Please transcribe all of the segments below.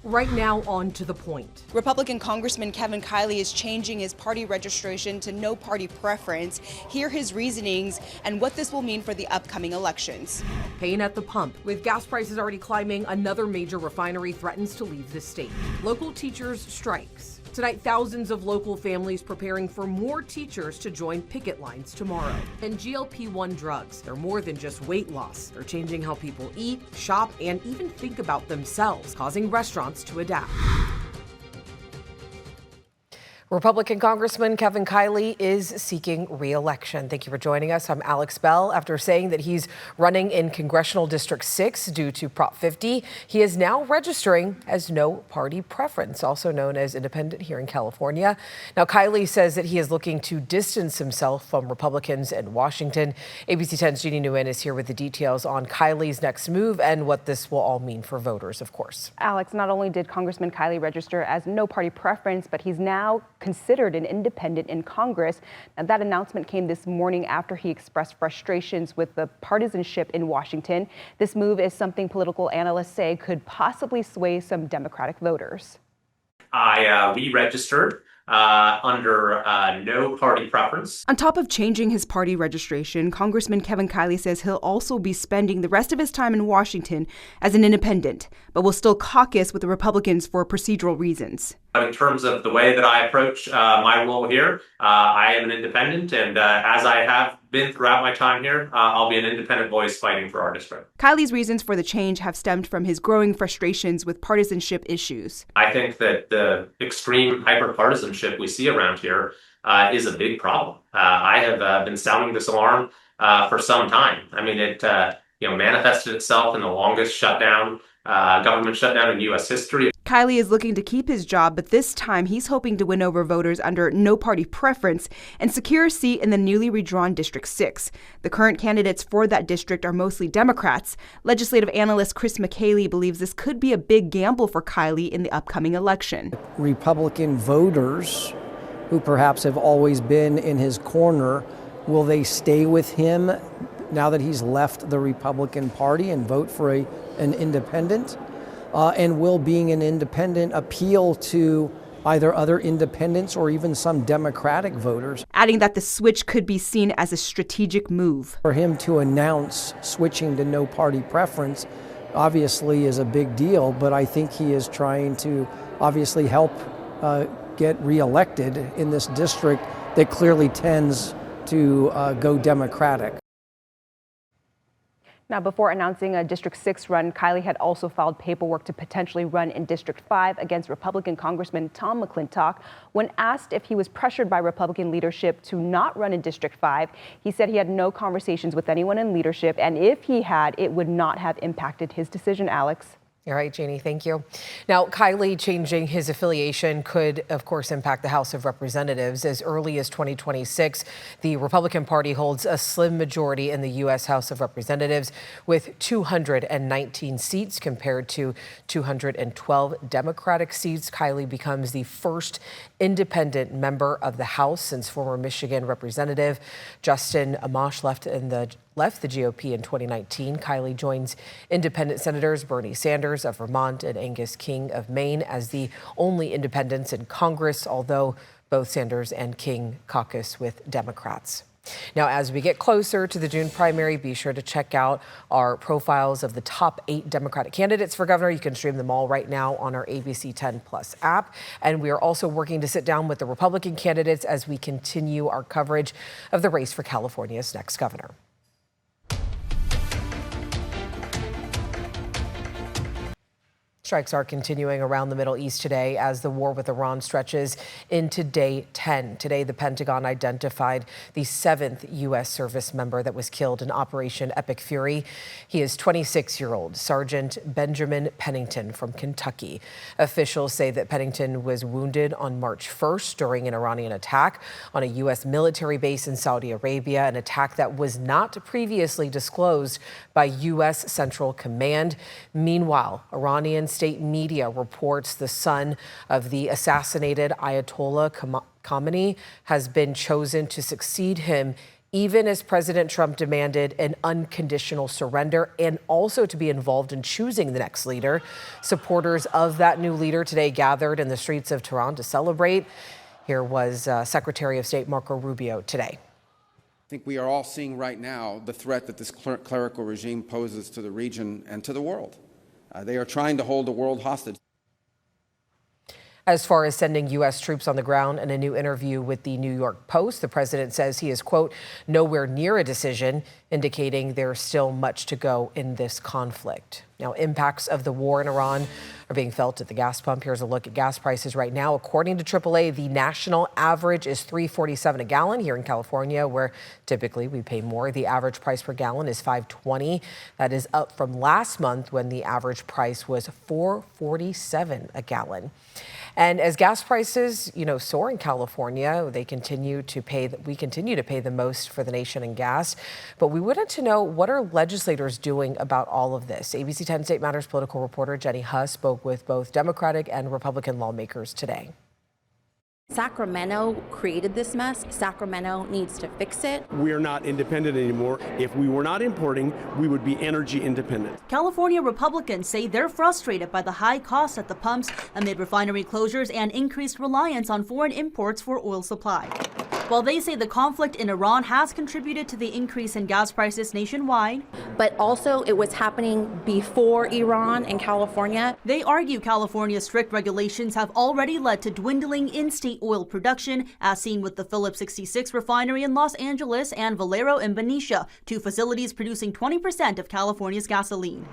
Right now, on to the point. Republican Congressman Kevin Kiley is changing his party registration to no party preference. Hear his reasonings and what this will mean for the upcoming elections. Pain at the pump. With gas prices already climbing, another major refinery threatens to leave the state. Local teachers strikes. Tonight, thousands of local families preparing for more teachers to join picket lines tomorrow. And GLP-1 drugs, they're more than just weight loss. They're changing how people eat, shop, and even think about themselves, causing restaurants to adapt. Republican Congressman Kevin Kiley is seeking re-election. Thank you for joining us. I'm Alex Bell. After saying that he's running in Congressional District 6 due to Prop 50, he is now registering as no party preference, also known as independent here in California. Now, Kiley says that he is looking to distance himself from Republicans in Washington. ABC 10's Jeannie Nguyen is here with the details on Kiley's next move and what this will all mean for voters, of course. Alex, not only did Congressman Kiley register as no party preference, but he's now considered an independent in Congress. Now, that announcement came this morning after he expressed frustrations with the partisanship in Washington. This move is something political analysts say could possibly sway some Democratic voters. I re-registered under no party preference. On top of changing his party registration, Congressman Kevin Kiley says he'll also be spending the rest of his time in Washington as an independent, but will still caucus with the Republicans for procedural reasons. In terms of the way that I approach my role here, I am an independent, and as I have been throughout my time here, I'll be an independent voice fighting for our district. Kiley's reasons for the change have stemmed from his growing frustrations with partisanship issues. I think that the extreme hyper-partisanship we see around here is a big problem. I have been sounding this alarm for some time. I mean, it manifested itself in the longest shutdown, government shutdown in U.S. history. Kiley is looking to keep his job, but this time he's hoping to win over voters under no party preference and secure a seat in the newly redrawn District 6. The current candidates for that district are mostly Democrats. Legislative analyst Chris McKaylee believes this could be a big gamble for Kiley in the upcoming election. Republican voters who perhaps have always been in his corner, will they stay with him now that he's left the Republican Party and vote for an independent? And will being an independent appeal to either other independents or even some Democratic voters? Adding that the switch could be seen as a strategic move. For him to announce switching to no party preference obviously is a big deal, but I think he is trying to obviously help get reelected in this district that clearly tends to go Democratic. Now, before announcing a District 6 run, Kiley had also filed paperwork to potentially run in District 5 against Republican Congressman Tom McClintock. When asked if he was pressured by Republican leadership to not run in District 5, he said he had no conversations with anyone in leadership, and if he had, it would not have impacted his decision, Alex. All right, Jeannie, thank you. Now, Kiley changing his affiliation could, of course, impact the House of Representatives. As early as 2026, the Republican Party holds a slim majority in the U.S. House of Representatives with 219 seats compared to 212 Democratic seats. Kiley becomes the first independent member of the House since former Michigan Representative Justin Amash left the GOP in 2019. Kiley joins independent senators Bernie Sanders of Vermont and Angus King of Maine as the only independents in Congress, although both Sanders and King caucus with Democrats. Now, as we get closer to the June primary, be sure to check out our profiles of the top 8 Democratic candidates for governor. You can stream them all right now on our ABC 10 Plus app. And we are also working to sit down with the Republican candidates as we continue our coverage of the race for California's next governor. Strikes are continuing around the Middle East today as the war with Iran stretches into day 10. Today, the Pentagon identified the 7th U.S. service member that was killed in Operation Epic Fury. He is 26-year-old Sergeant Benjamin Pennington from Kentucky. Officials say that Pennington was wounded on March 1st during an Iranian attack on a U.S. military base in Saudi Arabia, an attack that was not previously disclosed by U.S. Central Command. Meanwhile, Iranian state media reports the son of the assassinated Ayatollah Khamenei has been chosen to succeed him even as President Trump demanded an unconditional surrender and also to be involved in choosing the next leader. Supporters of that new leader today gathered in the streets of Tehran to celebrate. Here was Secretary of State Marco Rubio today. I think we are all seeing right now the threat that this clerical regime poses to the region and to the world. They are trying to hold the world hostage. As far as sending U.S. troops on the ground, in a new interview with the New York Post, the president says he is, quote, nowhere near a decision, indicating there's still much to go in this conflict. Now, impacts of the war in Iran are being felt at the gas pump. Here's a look at gas prices right now. According to AAA, the national average is $3.47 a gallon. Here in California, where typically we pay more, the average price per gallon is $5.20. That is up from last month when the average price was $4.47 a gallon. And as gas prices, soar in California, we continue to pay the most for the nation in gas. But we wanted to know, what are legislators doing about all of this? ABC 10 State Matters political reporter Jenny Huss spoke with both Democratic and Republican lawmakers today. Sacramento created this mess. Sacramento needs to fix it. We're not independent anymore. If we were not importing, we would be energy independent. California Republicans say they're frustrated by the high costs at the pumps amid refinery closures and increased reliance on foreign imports for oil supply. While they say the conflict in Iran has contributed to the increase in gas prices nationwide, but also it was happening before Iran and California. They argue California's strict regulations have already led to dwindling in-state oil production, as seen with the Phillips 66 refinery in Los Angeles and Valero in Benicia, two facilities producing 20% of California's gasoline.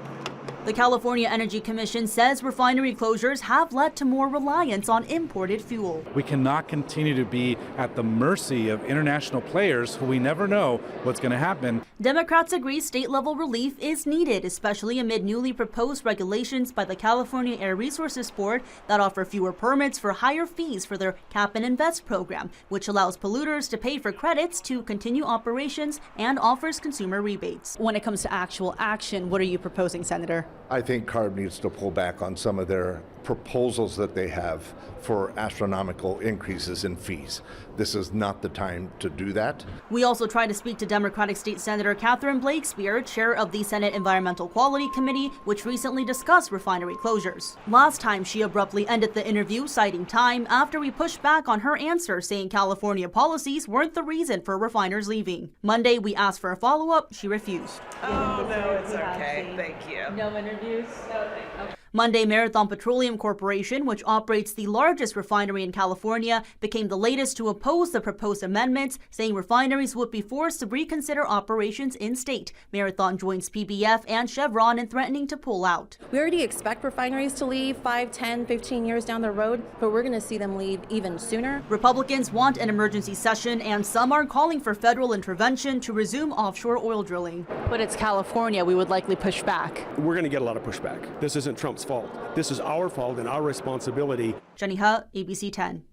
The California Energy Commission says refinery closures have led to more reliance on imported fuel. We cannot continue to be at the mercy of international players who we never know what's going to happen. Democrats agree state-level relief is needed, especially amid newly proposed regulations by the California Air Resources Board that offer fewer permits for higher fees for their Cap and Invest program, which allows polluters to pay for credits to continue operations and offers consumer rebates. When it comes to actual action, what are you proposing, Senator? I think CARB needs to pull back on some of their proposals that they have for astronomical increases in fees. This is not the time to do that. We also try to speak to Democratic State Senator Catherine Blakespear, chair of the Senate Environmental Quality Committee, which recently discussed refinery closures. Last time, she abruptly ended the interview, citing time, after we pushed back on her answer, saying California policies weren't the reason for refiners leaving. Monday, we asked for a follow-up. She refused. Oh, no, it's okay. Thank you. No interviews? No, thank you. Monday, Marathon Petroleum Corporation, which operates the largest refinery in California, became the latest to oppose the proposed amendments, saying refineries would be forced to reconsider operations in state. Marathon joins PBF and Chevron in threatening to pull out. We already expect refineries to leave 5, 10, 15 years down the road, but we're going to see them leave even sooner. Republicans want an emergency session, and some are calling for federal intervention to resume offshore oil drilling. But it's California. We would likely push back. We're going to get a lot of pushback. This isn't Trump's fault. This is our fault and our responsibility. Jenny Hutt, ABC 10.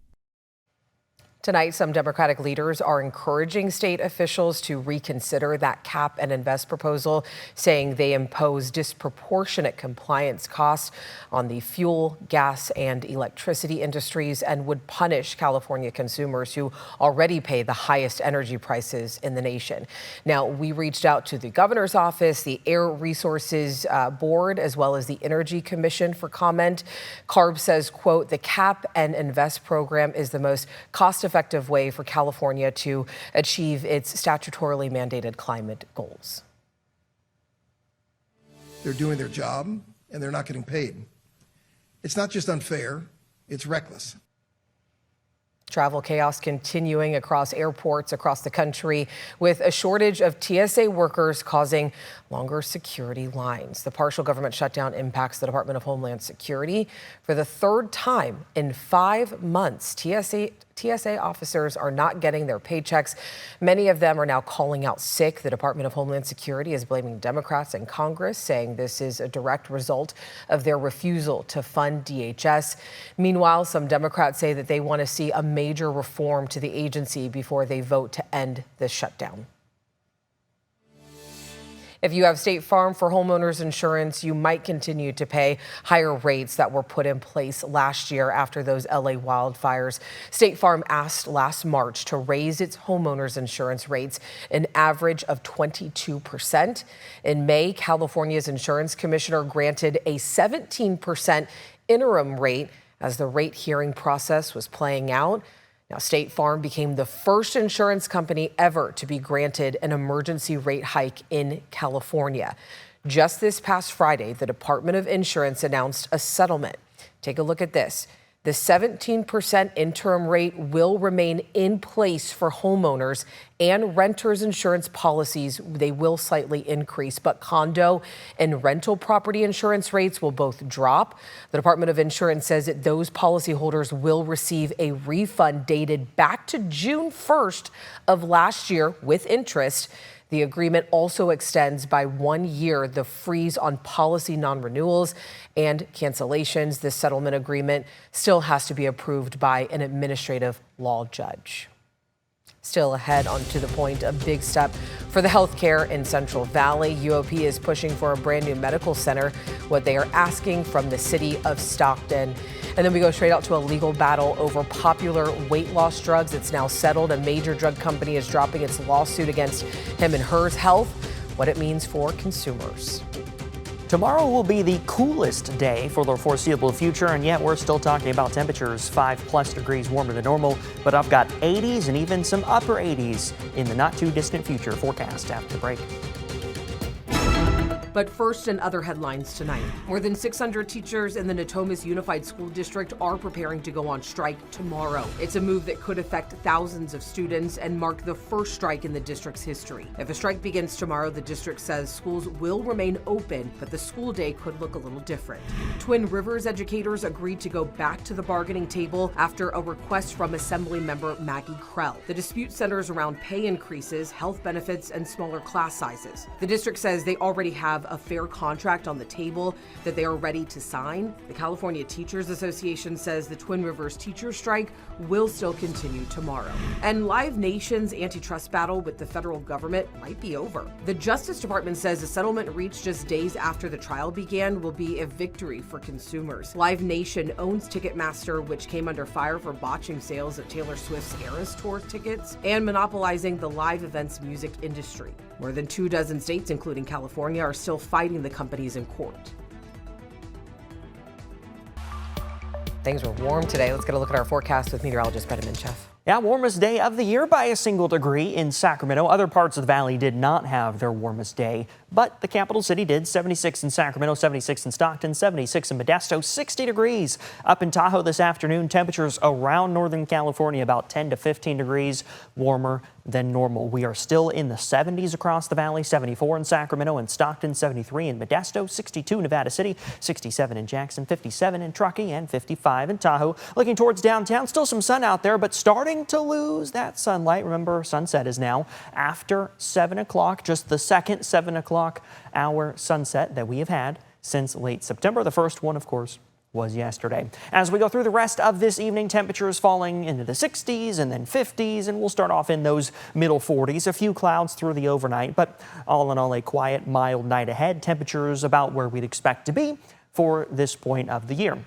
Tonight, some Democratic leaders are encouraging state officials to reconsider that Cap and Invest proposal, saying they impose disproportionate compliance costs on the fuel, gas, and electricity industries and would punish California consumers who already pay the highest energy prices in the nation. Now, we reached out to the governor's office, the Air Resources Board, as well as the Energy Commission for comment. CARB says, quote, the Cap and Invest program is the most cost-effective way for California to achieve its statutorily mandated climate goals. They're doing their job and they're not getting paid. It's not just unfair, it's reckless. Travel chaos continuing across airports across the country, with a shortage of TSA workers causing longer security lines. The partial government shutdown impacts the Department of Homeland Security. For the third time in 5 months, TSA officers are not getting their paychecks. Many of them are now calling out sick. The Department of Homeland Security is blaming Democrats in Congress, saying this is a direct result of their refusal to fund DHS. Meanwhile, some Democrats say that they want to see a major reform to the agency before they vote to end the shutdown. If you have State Farm for homeowners insurance, you might continue to pay higher rates that were put in place last year after those LA wildfires. State Farm asked last March to raise its homeowners insurance rates an average of 22%. In May, California's insurance commissioner granted a 17% interim rate as the rate hearing process was playing out. Now, State Farm became the first insurance company ever to be granted an emergency rate hike in California. Just this past Friday, the Department of Insurance announced a settlement. Take a look at this. The 17% interim rate will remain in place for homeowners and renters insurance policies. They will slightly increase, but condo and rental property insurance rates will both drop. The Department of Insurance says that those policyholders will receive a refund dated back to June 1st of last year with interest. The agreement also extends by 1 year the freeze on policy non-renewals and cancellations. This settlement agreement still has to be approved by an administrative law judge. Still ahead on To the Point, a big step for the healthcare in Central Valley. UOP is pushing for a brand new medical center, what they are asking from the city of Stockton. And then we go straight out to a legal battle over popular weight loss drugs. It's now settled. A major drug company is dropping its lawsuit against Him and Hers Health, what it means for consumers. Tomorrow will be the coolest day for the foreseeable future, and yet we're still talking about temperatures 5+ degrees warmer than normal. But I've got 80s and even some upper 80s in the not too distant future forecast after the break. But first, and other headlines tonight. More than 600 teachers in the Natomas Unified School District are preparing to go on strike tomorrow. It's a move that could affect thousands of students and mark the first strike in the district's history. If a strike begins tomorrow, the district says schools will remain open, but the school day could look a little different. Twin Rivers educators agreed to go back to the bargaining table after a request from Assemblymember Maggie Krell. The dispute centers around pay increases, health benefits, and smaller class sizes. The district says they already have a fair contract on the table that they are ready to sign. The California Teachers Association says the Twin Rivers teacher strike will still continue tomorrow. And Live Nation's antitrust battle with the federal government might be over. The Justice Department says a settlement reached just days after the trial began will be a victory for consumers. Live Nation owns Ticketmaster, which came under fire for botching sales of Taylor Swift's Eras Tour tickets and monopolizing the live events music industry. More than 24 states, including California, are still fighting the companies in court. Things were warm today. Let's get a look at our forecast with meteorologist Brenda Minchef. Yeah, warmest day of the year by a single degree in Sacramento. Other parts of the valley did not have their warmest day, but the capital city did. 76 in Sacramento, 76 in Stockton, 76 in Modesto, 60 degrees up in Tahoe this afternoon. Temperatures around Northern California about 10 to 15 degrees warmer than normal. We are still in the 70s across the valley, 74 in Sacramento and Stockton, 73 in Modesto, 62 in Nevada City, 67 in Jackson, 57 in Truckee, and 55 in Tahoe. Looking towards downtown, still some sun out there, but starting to lose that sunlight. Remember, sunset is now after 7 o'clock, just the second 7 o'clock hour sunset that we have had since late September. The first one, of course, was yesterday. As we go through the rest of this evening, temperatures falling into the 60s and then 50s, and we'll start off in those middle 40s. A few clouds through the overnight, but all in all, a quiet, mild night ahead. Temperatures about where we'd expect to be for this point of the year.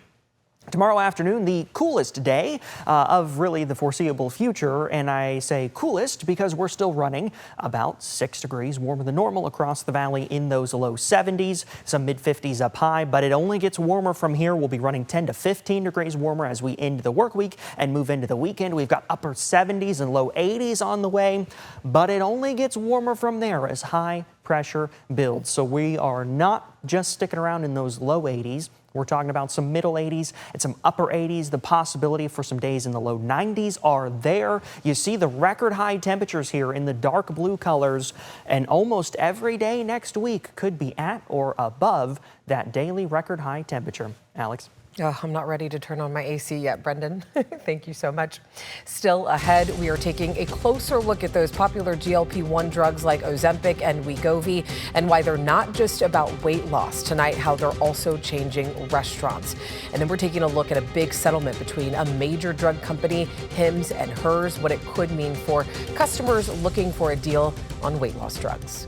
Tomorrow afternoon, the coolest day of really the foreseeable future, and I say coolest because we're still running about 6 degrees warmer than normal across the valley in those low 70s, some mid 50s up high, but it only gets warmer from here. We'll be running 10 to 15 degrees warmer as we end the work week and move into the weekend. We've got upper 70s and low 80s on the way, but it only gets warmer from there as high pressure builds. So we are not just sticking around in those low 80s. We're talking about some middle 80s and some upper 80s. The possibility for some days in the low 90s are there. You see the record high temperatures here in the dark blue colors, and almost every day next week could be at or above that daily record high temperature. Alex? I'm not ready to turn on my AC yet, Brendan. Thank you so much. Still ahead, we are taking a closer look at those popular GLP-1 drugs like Ozempic and Wegovy and why they're not just about weight loss. Tonight, how they're also changing restaurants. And then we're taking a look at a big settlement between a major drug company, Hims and Hers, what it could mean for customers looking for a deal on weight loss drugs.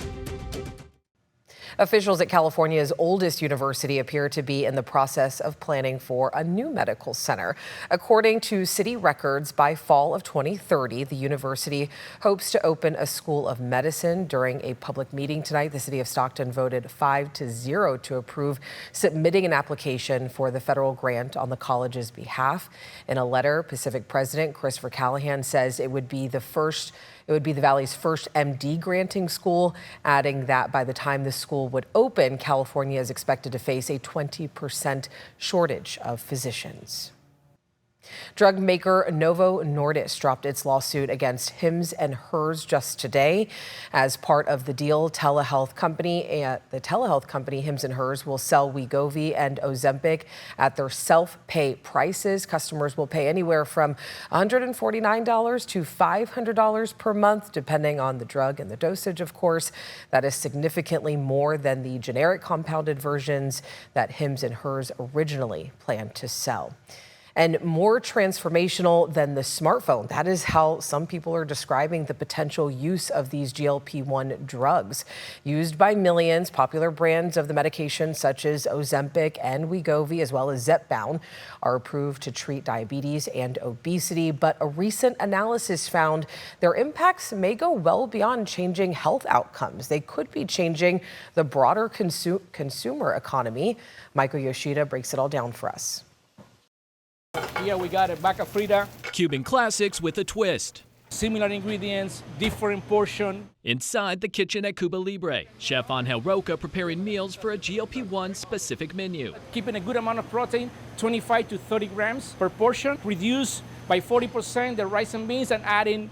Officials at California's oldest university appear to be in the process of planning for a new medical center. According to city records, by fall of 2030, the university hopes to open a school of medicine. During a public meeting tonight, the city of Stockton voted 5-0 to approve submitting an application for the federal grant on the college's behalf. In a letter, Pacific President Christopher Callahan says it would be the Valley's first MD granting school, adding that by the time the school would open, California is expected to face a 20% shortage of physicians. Drug maker Novo Nordisk dropped its lawsuit against Hims and Hers just today. As part of the deal, the telehealth company Hims and Hers will sell Wegovy and Ozempic at their self-pay prices. Customers will pay anywhere from $149 to $500 per month, depending on the drug and the dosage, of course. That is significantly more than the generic compounded versions that Hims and Hers originally planned to sell. And more transformational than the smartphone. That is how some people are describing the potential use of these GLP-1 drugs. Used by millions, popular brands of the medication such as Ozempic and Wegovy, as well as Zepbound, are approved to treat diabetes and obesity. But a recent analysis found their impacts may go well beyond changing health outcomes. They could be changing the broader consumer economy. Michael Yoshida breaks it all down for us. Here we got a vaca frita. Cuban classics with a twist. Similar ingredients, different portion. Inside the kitchen at Cuba Libre, Chef Angel Roca preparing meals for a GLP-1 specific menu. Keeping a good amount of protein, 25 to 30 grams per portion. Reduce by 40% the rice and beans and adding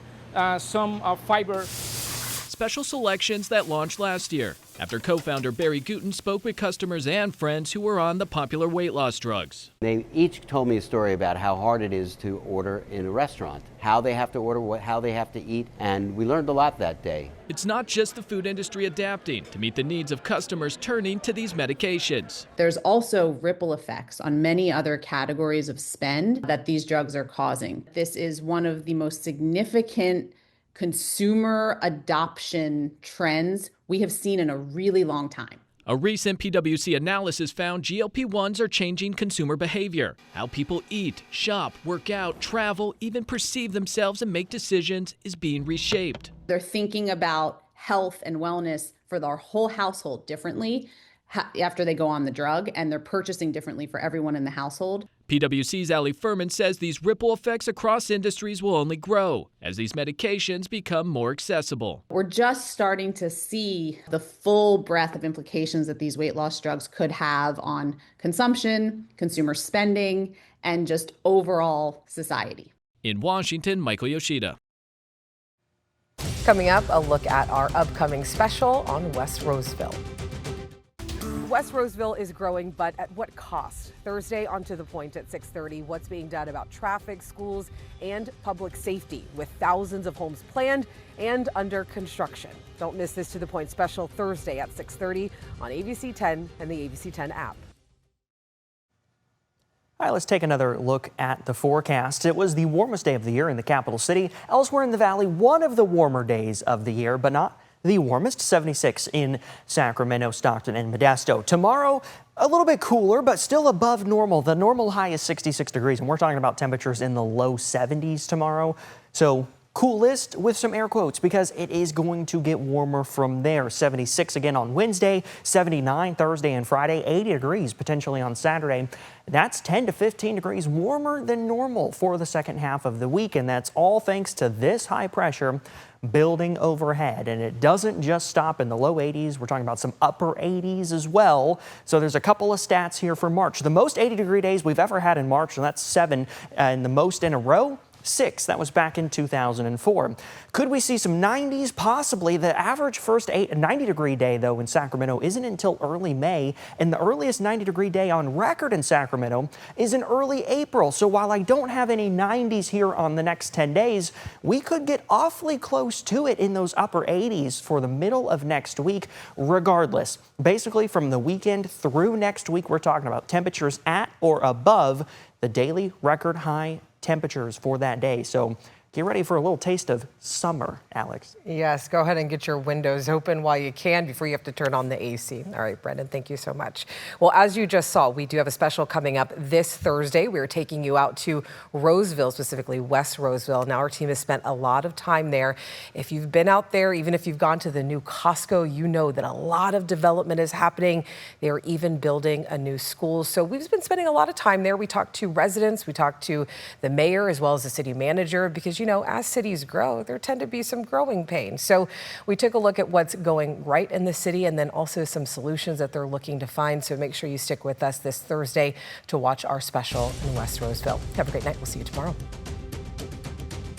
some fiber. Special selections that launched last year after co-founder Barry Guten spoke with customers and friends who were on the popular weight loss drugs. They each told me a story about how hard it is to order in a restaurant, how they have to order, how they have to eat, and we learned a lot that day. It's not just the food industry adapting to meet the needs of customers turning to these medications. There's also ripple effects on many other categories of spend that these drugs are causing. This is one of the most significant consumer adoption trends we have seen in a really long time. A recent PwC analysis found GLP-1s are changing consumer behavior. How people eat, shop, work out, travel, even perceive themselves and make decisions is being reshaped. They're thinking about health and wellness for their whole household differently after they go on the drug, and they're purchasing differently for everyone in the household. PwC's Ali Furman says these ripple effects across industries will only grow as these medications become more accessible. We're just starting to see the full breadth of implications that these weight loss drugs could have on consumption, consumer spending, and just overall society. In Washington, Michael Yoshida. Coming up, a look at our upcoming special on West Roseville. West Roseville is growing, but at what cost? Thursday on To The Point at 6:30, what's being done about traffic, schools, and public safety with thousands of homes planned and under construction. Don't miss this To The Point special Thursday at 6:30 on ABC 10 and the ABC 10 app. All right, let's take another look at the forecast. It was the warmest day of the year in the capital city. Elsewhere in the valley, one of the warmer days of the year, but not the warmest, 76 in Sacramento, Stockton, and Modesto. Tomorrow, a little bit cooler, but still above normal. The normal high is 66 degrees, and we're talking about temperatures in the low 70s tomorrow. So coolest with some air quotes because it is going to get warmer from there. 76 again on Wednesday, 79 Thursday and Friday, 80 degrees potentially on Saturday. That's 10 to 15 degrees warmer than normal for the second half of the week, and that's all thanks to this high pressure building overhead. And it doesn't just stop in the low 80s. We're talking about some upper 80s as well. So there's a couple of stats here for March. The most 80-degree days we've ever had in March, and that's 7, and the most in a row, 6. That was back in 2004. Could we see some 90s? Possibly. The average first 90-degree day, though, in Sacramento isn't until early May, and the earliest 90-degree day on record in Sacramento is in early April. So while I don't have any 90s here on the next 10 days, we could get awfully close to it in those upper 80s for the middle of next week, regardless. Basically, from the weekend through next week, we're talking about temperatures at or above the daily record high temperatures for that day. So Get ready for a little taste of summer, Alex. Yes, go ahead and get your windows open while you can before you have to turn on the AC. All right, Brendan, thank you so much. Well, as you just saw, we do have a special coming up this Thursday. We're taking you out to Roseville, specifically West Roseville. Now, our team has spent a lot of time there. If you've been out there, even if you've gone to the new Costco, you know that a lot of development is happening. They are even building a new school. So we've been spending a lot of time there. We talked to residents, we talked to the mayor as well as the city manager, because you know, as cities grow, there tend to be some growing pains. So we took a look at what's going right in the city and then also some solutions that they're looking to find. So make sure you stick with us this Thursday to watch our special in West Roseville. Have a great night. We'll see you tomorrow.